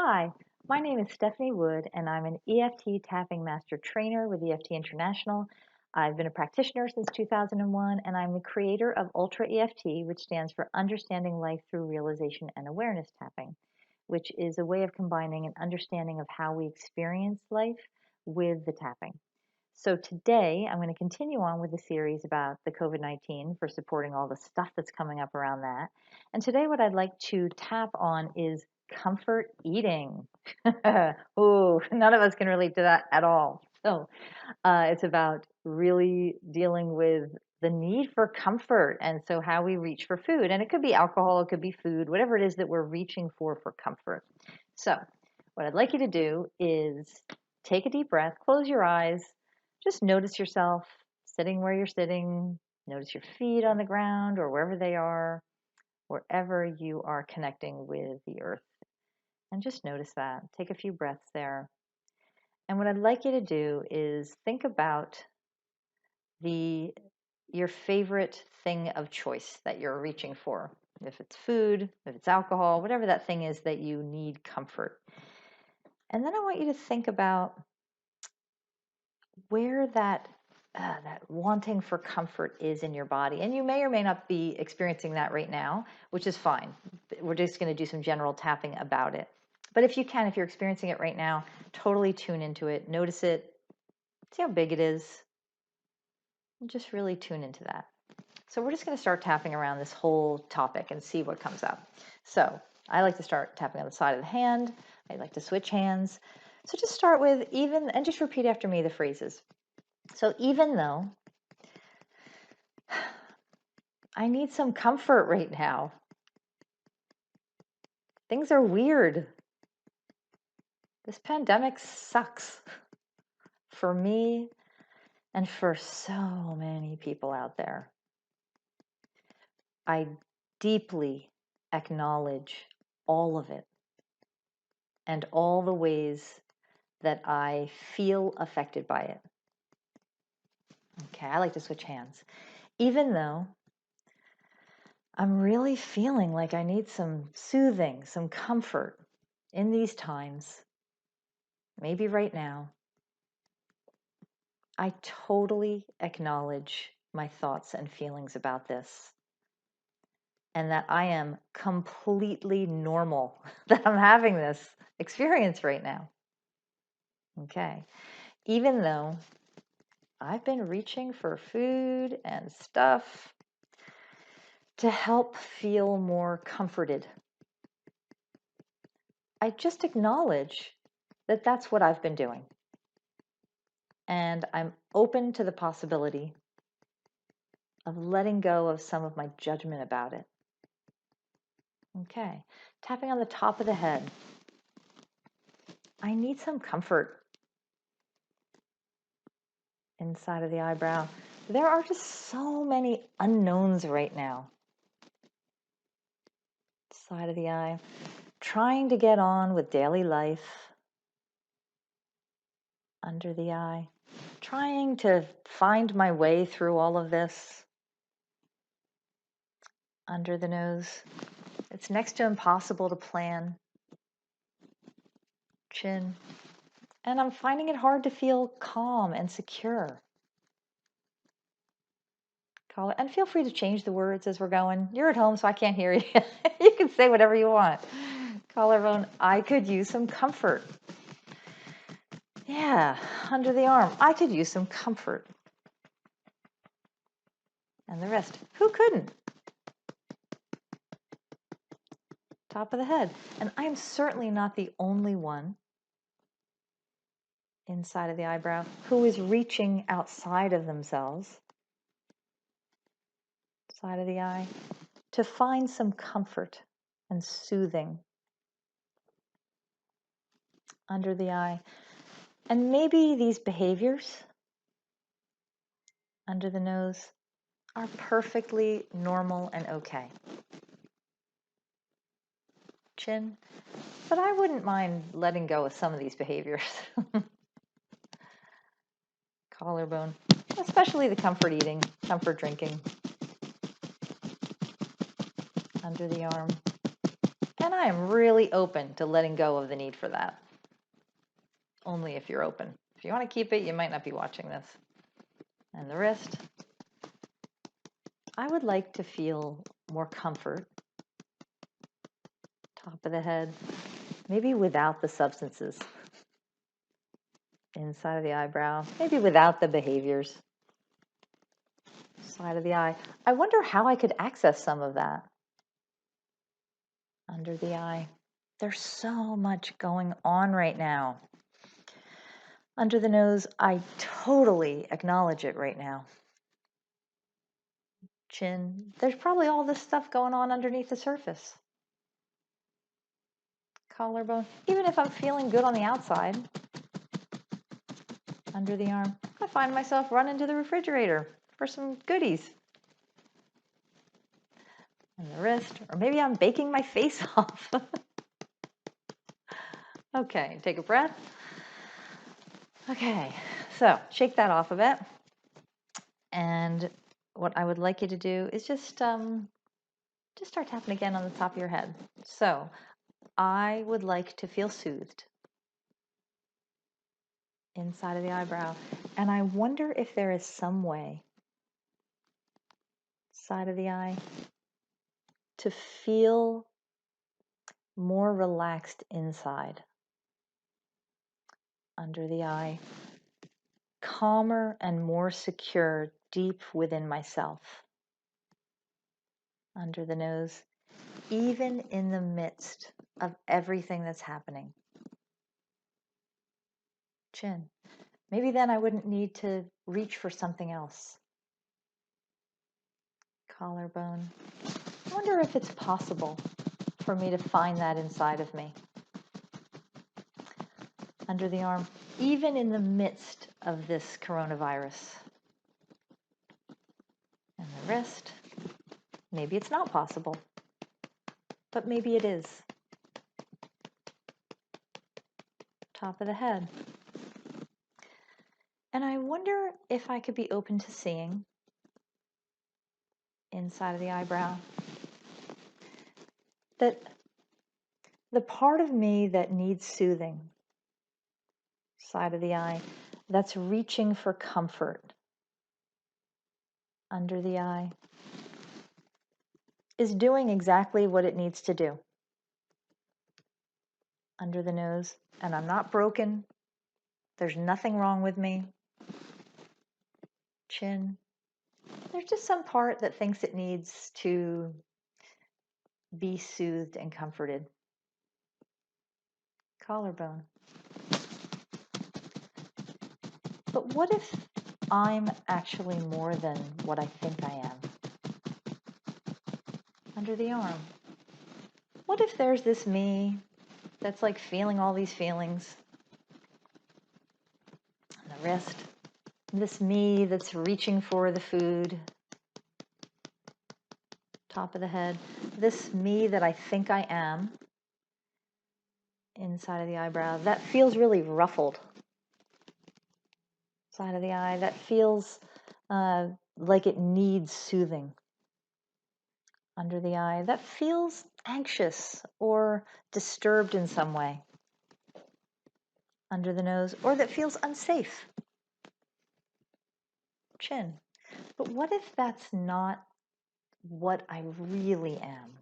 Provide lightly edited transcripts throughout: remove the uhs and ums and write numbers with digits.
Hi, my name is Stephanie Wood, and I'm an EFT tapping master trainer with EFT International. I've been a practitioner since 2001, and I'm the creator of ULTRA EFT, which stands for Understanding Life Through Realization and Awareness Tapping, which is a way of combining an understanding of how we experience life with the tapping. So today, I'm going to continue on with the series about the COVID-19 for supporting all the stuff that's coming up around that. And today, what I'd like to tap on is comfort eating. Ooh, none of us can relate to that at all. So it's about really dealing with the need for comfort and so how we reach for food. And it could be alcohol, it could be food, whatever it is that we're reaching for comfort. So what I'd like you to do is take a deep breath, close your eyes, just notice yourself sitting where you're sitting, notice your feet on the ground or wherever they are, wherever you are connecting with the earth. And just notice that. Take a few breaths there. And what I'd like you to do is think about your favorite thing of choice that you're reaching for. If it's food, if it's alcohol, whatever that thing is that you need comfort. And then I want you to think about where that wanting for comfort is in your body. And you may or may not be experiencing that right now, which is fine. We're just going to do some general tapping about it. But if you can, if you're experiencing it right now, totally tune into it. Notice it. See how big it is. And just really tune into that. So we're just going to start tapping around this whole topic and see what comes up. So I like to start tapping on the side of the hand. I like to switch hands. So just start with even, and just repeat after me the phrases. So even though I need some comfort right now, things are weird. This pandemic sucks for me and for so many people out there. I deeply acknowledge all of it and all the ways that I feel affected by it. Okay, I like to switch hands. Even though I'm really feeling like I need some soothing, some comfort in these times, maybe right now, I totally acknowledge my thoughts and feelings about this, and that I am completely normal that I'm having this experience right now. Okay, even though I've been reaching for food and stuff to help feel more comforted, I just acknowledge that that's what I've been doing. And I'm open to the possibility of letting go of some of my judgment about it. Okay, tapping on the top of the head. I need some comfort inside of the eyebrow. There are just so many unknowns right now. Side of the eye. Trying to get on with daily life. Under the eye. Trying to find my way through all of this. Under the nose. It's next to impossible to plan. Chin. And I'm finding it hard to feel calm and secure. And feel free to change the words as we're going. You're at home, so I can't hear you. You can say whatever you want. Collarbone, I could use some comfort. Yeah, under the arm, I could use some comfort. And the rest, who couldn't? Top of the head. And I'm certainly not the only one inside of the eyebrow who is reaching outside of themselves, side of the eye, to find some comfort and soothing. Under the eye. And maybe these behaviors under the nose are perfectly normal and okay. Chin, but I wouldn't mind letting go of some of these behaviors. Collarbone, especially the comfort eating, comfort drinking. Under the arm. And I am really open to letting go of the need for that. Only if you're open. If you want to keep it, you might not be watching this. And the wrist. I would like to feel more comfort. Top of the head. Maybe without the substances. Inside of the eyebrow. Maybe without the behaviors. Side of the eye. I wonder how I could access some of that. Under the eye. There's so much going on right now. Under the nose, I totally acknowledge it right now. Chin. There's probably all this stuff going on underneath the surface. Collarbone. Even if I'm feeling good on the outside. Under the arm. I find myself running to the refrigerator for some goodies. And the wrist. Or maybe I'm baking my face off. Okay, take a breath. Okay, so shake that off a bit. And what I would like you to do is just start tapping again on the top of your head. So I would like to feel soothed inside of the eyebrow. And I wonder if there is some way, side of the eye, to feel more relaxed inside. Under the eye, calmer and more secure deep within myself. Under the nose, even in the midst of everything that's happening. Chin. Maybe then I wouldn't need to reach for something else. Collarbone. I wonder if it's possible for me to find that inside of me. Under the arm, even in the midst of this coronavirus. And the wrist. Maybe it's not possible, but maybe it is. Top of the head. And I wonder if I could be open to seeing inside of the eyebrow that the part of me that needs soothing, side of the eye, that's reaching for comfort, under the eye, is doing exactly what it needs to do. Under the nose, and I'm not broken. There's nothing wrong with me. Chin. There's just some part that thinks it needs to be soothed and comforted. Collarbone. But what if I'm actually more than what I think I am? Under the arm. What if there's this me that's like feeling all these feelings? And the wrist. This me that's reaching for the food. Top of the head. This me that I think I am. Inside of the eyebrow. That feels really ruffled. Side of the eye. That feels like it needs soothing. Under the eye. That feels anxious or disturbed in some way. Under the nose. Or that feels unsafe. Chin. But what if that's not what I really am?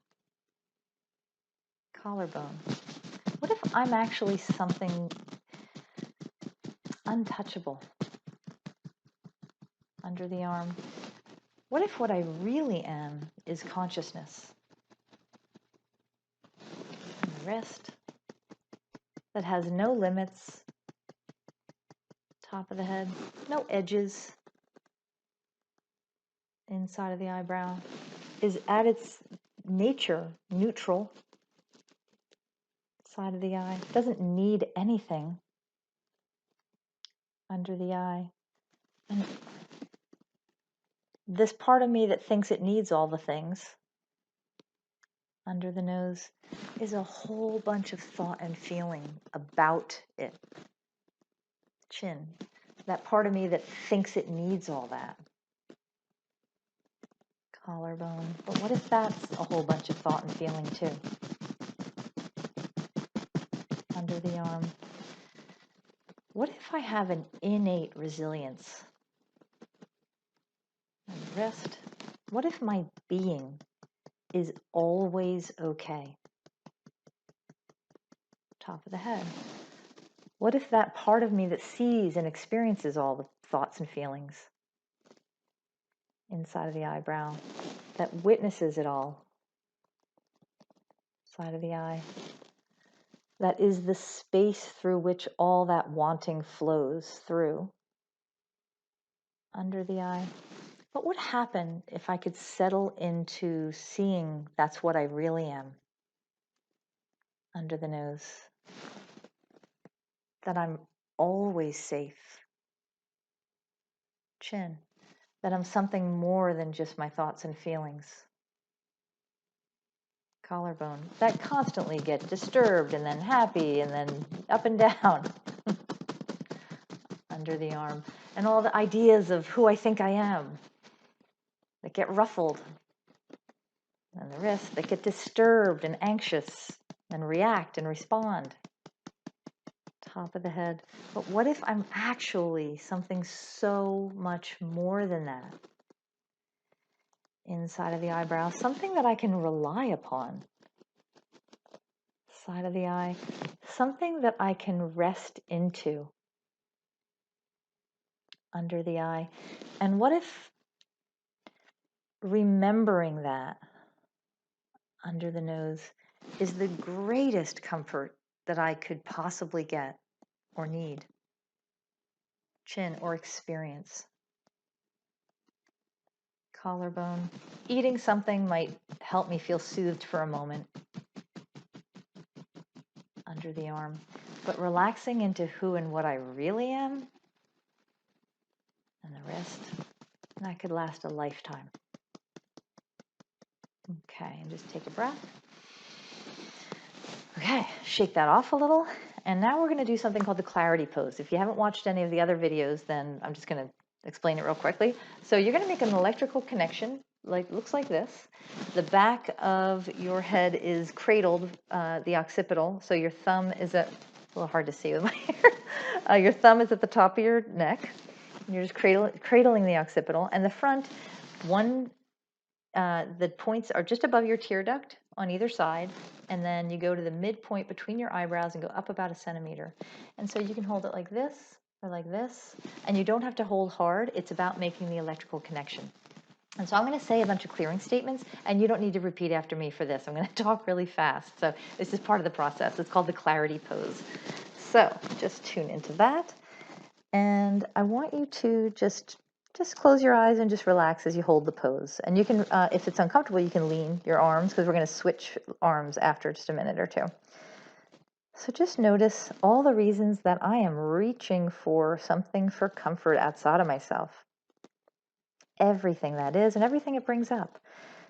Collarbone. What if I'm actually something untouchable? Under the arm. What if what I really am is consciousness? And the wrist. That has no limits. Top of the head. No edges. Inside of the eyebrow. Is at its nature neutral. Side of the eye. Doesn't need anything. Under the eye. And this part of me that thinks it needs all the things, under the nose, is a whole bunch of thought and feeling about it. Chin. That part of me that thinks it needs all that. Collarbone. But what if that's a whole bunch of thought and feeling too? under the arm. What if I have an innate resilience? And the wrist. What if my being is always okay? Top of the head. What if that part of me that sees and experiences all the thoughts and feelings? Inside of the eyebrow, that witnesses it all. Side of the eye. That is the space through which all that wanting flows through. Under the eye. What would happen if I could settle into seeing that's what I really am? Under the nose. That I'm always safe. Chin. That I'm something more than just my thoughts and feelings. Collarbone. That constantly get disturbed and then happy and then up and down. Under the arm. And all the ideas of who I think I am that get ruffled. And the wrists that get disturbed and anxious and react and respond. Top of the head. But what if I'm actually something so much more than that? Inside of the eyebrow, something that I can rely upon. Side of the eye, something that I can rest into. Under the eye. And what if remembering that under the nose is the greatest comfort that I could possibly get or need? Chin or experience. Collarbone. Eating something might help me feel soothed for a moment. Under the arm. But relaxing into who and what I really am, and the wrist, that could last a lifetime. Okay, and just take a breath. Okay, shake that off a little. And now we're going to do something called the clarity pose. If you haven't watched any of the other videos, then I'm just going to explain it real quickly. So you're going to make an electrical connection, looks like this. The back of your head is cradled, the occipital. So your thumb is a little hard to see with my hair. Your thumb is at the top of your neck. You're just cradling the occipital. And the front, the points are just above your tear duct on either side, and then you go to the midpoint between your eyebrows and go up about 1 centimeter. And so you can hold it like this or like this, and you don't have to hold hard. It's about making the electrical connection. And so I'm going to say a bunch of clearing statements, and you don't need to repeat after me for this. I'm going to talk really fast. So this is part of the process. It's called the clarity pose. So just tune into that. And I want you to just close your eyes and just relax as you hold the pose. And you can, if it's uncomfortable, you can lean your arms, because we're going to switch arms after just a minute or two. So just notice all the reasons that I am reaching for something for comfort outside of myself. Everything that is and everything it brings up.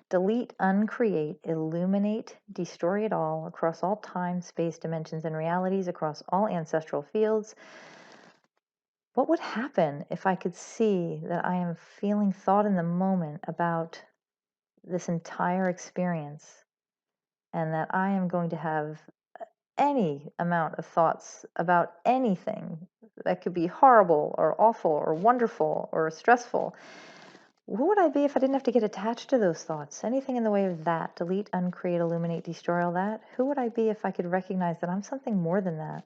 Delete, uncreate, illuminate, destroy it all across all time, space, dimensions, and realities, across all ancestral fields. What would happen if I could see that I am feeling thought in the moment about this entire experience, and that I am going to have any amount of thoughts about anything that could be horrible or awful or wonderful or stressful? Who would I be if I didn't have to get attached to those thoughts? Anything in the way of that, delete, uncreate, illuminate, destroy all that. Who would I be if I could recognize that I'm something more than that?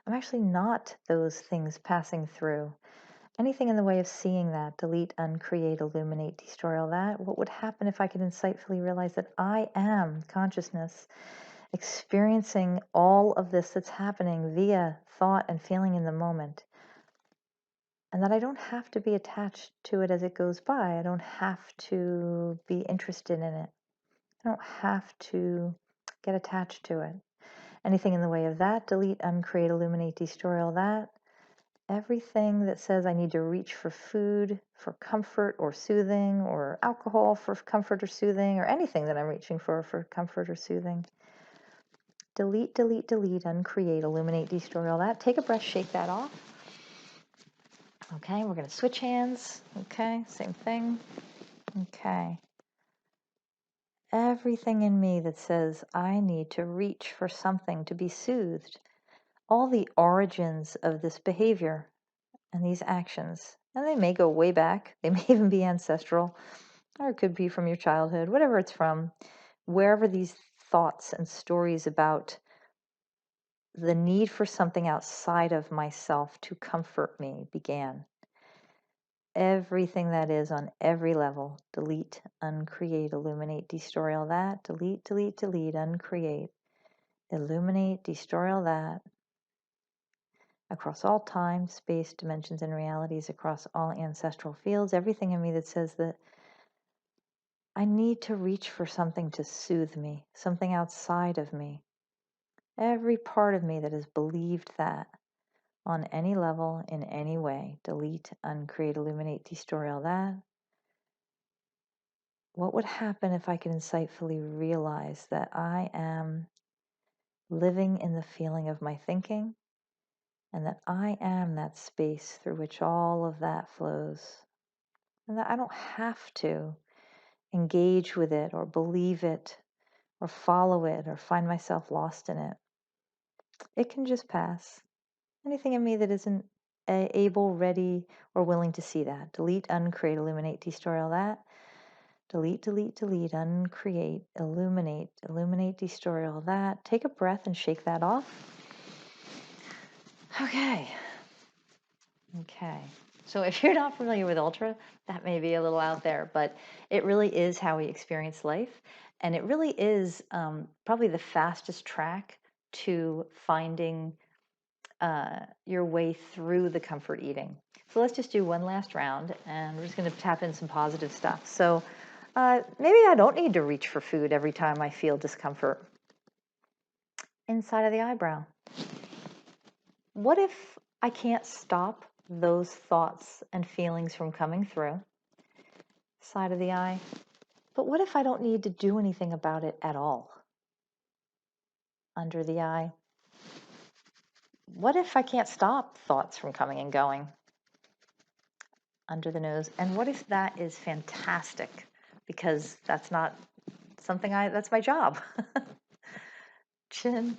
I'm actually not those things passing through. Anything in the way of seeing that, delete, uncreate, illuminate, destroy all that. What would happen if I could insightfully realize that I am consciousness, experiencing all of this that's happening via thought and feeling in the moment, and that I don't have to be attached to it as it goes by. I don't have to be interested in it. I don't have to get attached to it. Anything in the way of that, delete, uncreate, illuminate, destroy all that. Everything that says I need to reach for food, for comfort or soothing, or alcohol for comfort or soothing, or anything that I'm reaching for comfort or soothing. Delete, delete, delete, uncreate, illuminate, destroy all that. Take a breath, shake that off. Okay, we're going to switch hands. Okay, same thing. Okay. Everything in me that says I need to reach for something to be soothed, all the origins of this behavior and these actions. And they may go way back, they may even be ancestral, or it could be from your childhood, whatever it's from, wherever these thoughts and stories about the need for something outside of myself to comfort me began. Everything that is on every level, delete, uncreate, illuminate, destroy all that, delete, delete, delete, uncreate, illuminate, destroy all that, across all time, space, dimensions, and realities, across all ancestral fields, everything in me that says that I need to reach for something to soothe me, something outside of me. Every part of me that has believed that on any level, in any way, delete, uncreate, illuminate, destroy all that. What would happen if I could insightfully realize that I am living in the feeling of my thinking and that I am that space through which all of that flows, and that I don't have to engage with it or believe it or follow it or find myself lost in it. It can just pass. Anything in me that isn't able, ready, or willing to see that. Delete, uncreate, illuminate, destroy all that. Delete, delete, delete, uncreate, illuminate, illuminate, destroy all that. Take a breath and shake that off. Okay. Okay. So if you're not familiar with Ultra, that may be a little out there, but it really is how we experience life. And it really is probably the fastest track to finding your way through the comfort eating. So let's just do one last round, and we're just going to tap in some positive stuff. So maybe I don't need to reach for food every time I feel discomfort. Inside of the eyebrow. What if I can't stop those thoughts and feelings from coming through? Side of the eye. But what if I don't need to do anything about it at all? Under the eye. What if I can't stop thoughts from coming and going? Under the nose. And what if that is fantastic? Because that's not something that's my job. Chin.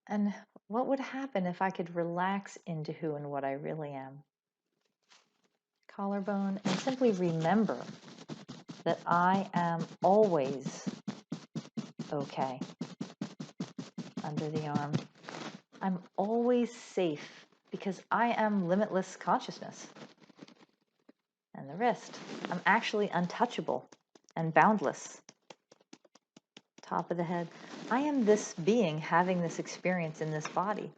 And what would happen if I could relax into who and what I really am? Collarbone. And simply remember that I am always okay. Under the arm. I'm always safe because I am limitless consciousness. And the wrist. I'm actually untouchable and boundless. Top of the head. I am this being having this experience in this body.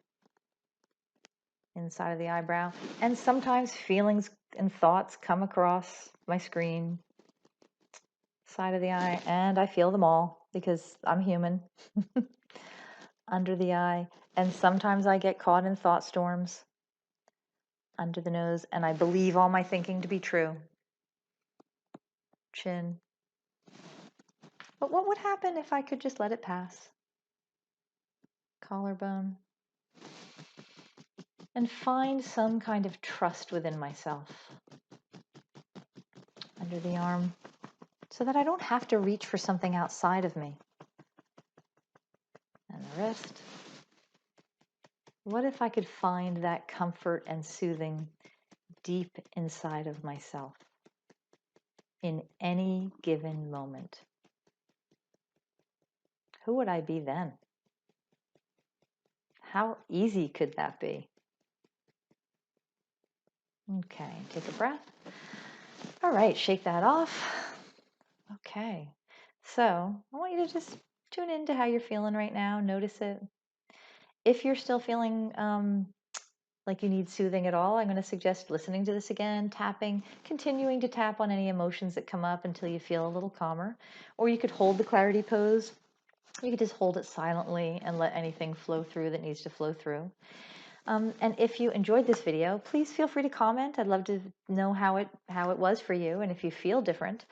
Inside of the eyebrow. And sometimes feelings and thoughts come across my screen. Side of the eye. And I feel them all because I'm human. Under the eye. And sometimes I get caught in thought storms. Under the nose. And I believe all my thinking to be true. Chin. But what would happen if I could just let it pass? Collarbone. And find some kind of trust within myself. Under the arm. So that I don't have to reach for something outside of me. And the wrist. What if I could find that comfort and soothing deep inside of myself in any given moment? Who would I be then? How easy could that be? Okay, take a breath. All right, shake that off. Okay, so I want you to just tune into how you're feeling right now. Notice it. If you're still feeling like you need soothing at all, I'm going to suggest listening to this again, tapping, continuing to tap on any emotions that come up until you feel a little calmer. Or you could hold the clarity pose. You could just hold it silently and let anything flow through that needs to flow through. And if you enjoyed this video, please feel free to comment. I'd love to know how it was for you and if you feel different.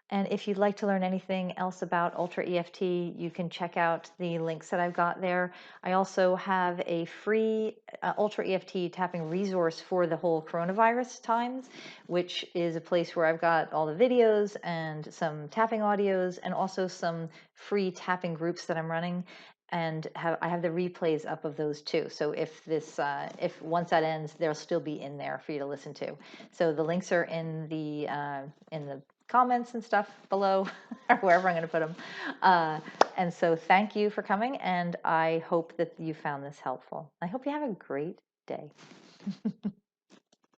And if you'd like to learn anything else about Ultra EFT, you can check out the links that I've got there. I also have a free Ultra EFT tapping resource for the whole coronavirus times, which is a place where I've got all the videos and some tapping audios and also some free tapping groups that I'm running. and I have the replays up of those too. So if once that ends, they'll still be in there for you to listen to. So the links are in the comments and stuff below, or wherever I'm going to put them. And so thank you for coming, and I hope that you found this helpful. I hope you have a great day.